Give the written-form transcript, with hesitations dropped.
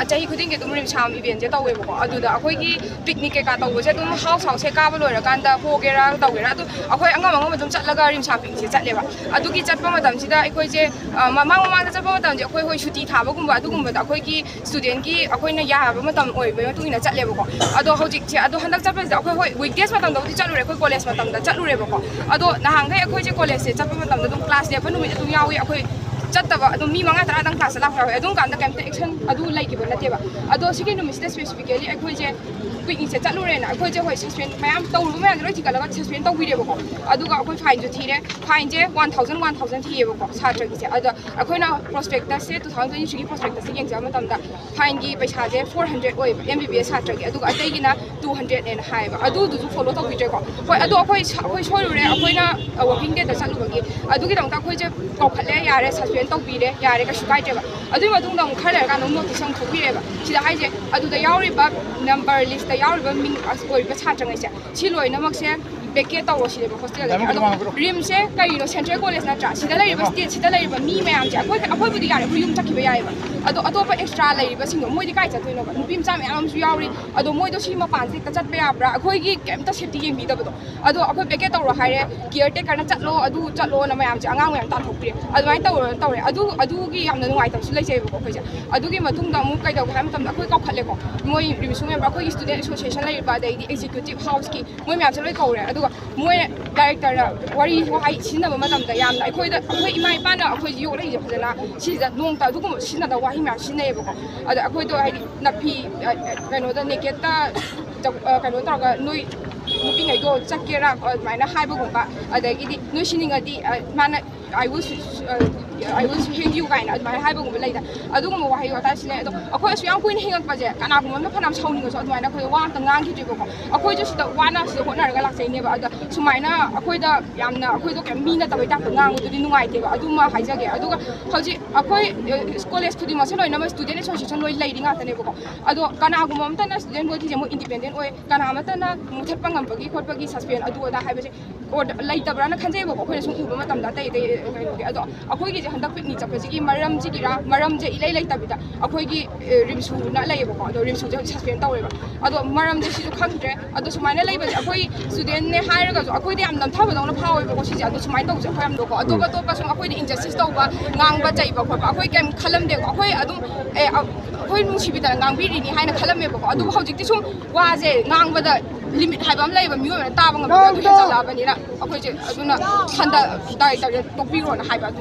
Chahi khuding ke rim sham event je tawe bako aduda akhoi ki picnic ke ka tawo je tum house se ka ba loira kanda hogera tawera adu akhoi angam dum chatlaga rim sham picnic chatle ba adu ki chatpa madam sida akhoi je mamang da chatpa madam je akhoi hoi shuti thaba gumba adugumba da akhoi ki student ki akhoi na ya ba madam oi ba tu ina chatle bako adu hojik che adu handak chatpa je akhoi hoi weekdays madam da chalure akhoi college madam da chalure bako adu nahang kai akhoi je college se chatpa madam da dum class le phanu mi adu yawi akhoi chattaba adu mi manga tara dang class la khra adu kan da camp action adu like ba na teba adu sigi no mistake specifically akhoi je picnic se chalure na akhoi je hoi suspend mayam tawru ma roi tikala ga suspend taw bide bako adu ga akhoi fine jo thire fine je 1000 thiye bako chatra gi se adu akhoi na prospectus se 2023 gi prospectus se exam matam da fine gi paisa je 400 oi MBBS chatra gi adu ga atai gi na 200 en hai ba adu du follow taw bide ko hoi adu akhoi soirure akhoi na working day da chalu gi adu gi dang ta akhoi je kau khale yare suspend taw bide yare ga shukai je ba adu ma dung dang khale ga no notice sang thokire ba sida hai je adu da yauri ba number list da yauri ba min asoi ba chatra ngai se si loi namak se beke tawo si le ba hostel adu rim se kai no central college na tra sida lai ba state sida lai ba mi mayam ja akhoi budi yare yum thakki ba yare ba adu atopa extra lai ba sing moi di kai cha toino ba nupim cha mayam su yauri adu moi do si ma pan se ta chat ba ya bra akhoi gi kem ta safety yeng bi da ba do adu akhoi beke tawo haire caretaker na chatlo na mayam ja angang mayam ta thokpire adu mai tawo adu gi yamna nungai ta su lai jai ba ko khoi ja adu gi matung da mu kai da ha matam da akhoi kau khale ko moi review member akhoi student association lai ba dai di executive house ki moi mayam cha loi kaure adu moi director na wari wahai sinna ba matam da yamna akhoi da akhoi imai pa na akhoi yo lai je phajana si da nong ta du ko sinna da wahi ma sinne ba ko adu akhoi do hai napi kano da neketa kano ta ga noi nupi ngai go chakera mai na hai ba gumba adagi di noi sininga di mana I will hang you guys at my high boom later. I don't know why you are touching it. Of course, we are going to hang up budget. And I'm going to put up sounding us on my one to Nanki to go. Of course, just the one of the one galaxy never other. So mine, a quid yamna, a quid of mean that I got to Nang to the new idea. I do my Hizagi. I do a quite scholars to the Masano, number student association lady at the neighborhood. I do Kanagumantana, student will teach more independent way. Kanamatana, Mutapang, Pagi, Kopagi, suspend, I do what I have or later Brana Kanzebo, who Umatam that day. Akhoi gi handak picnic chapse gi maram ji gira maram je ilai lai tabida akhoi gi rimsu na lai ba ko do rimsu je suspend tawe ba ado maram je si khangtre ado sumaina lai ba akhoi student ne hair ga akhoi de am dam thawa dong na phawe ba ko si ado sumai taw je akhoi am do ko ado ba to pa sum akhoi de injustice taw ba ngang ba chai ba ko akhoi kem khalam de akhoi adum akhoi nu si bi da ngang bi ri ni haina khalam me ba ko ado hojik ti sum wa je ngang ba da limit hai bam lai ba mi ba ta ba ngam ado he cha la ba ni na akhoi je aduna handa dai ta to pi ro na hai ba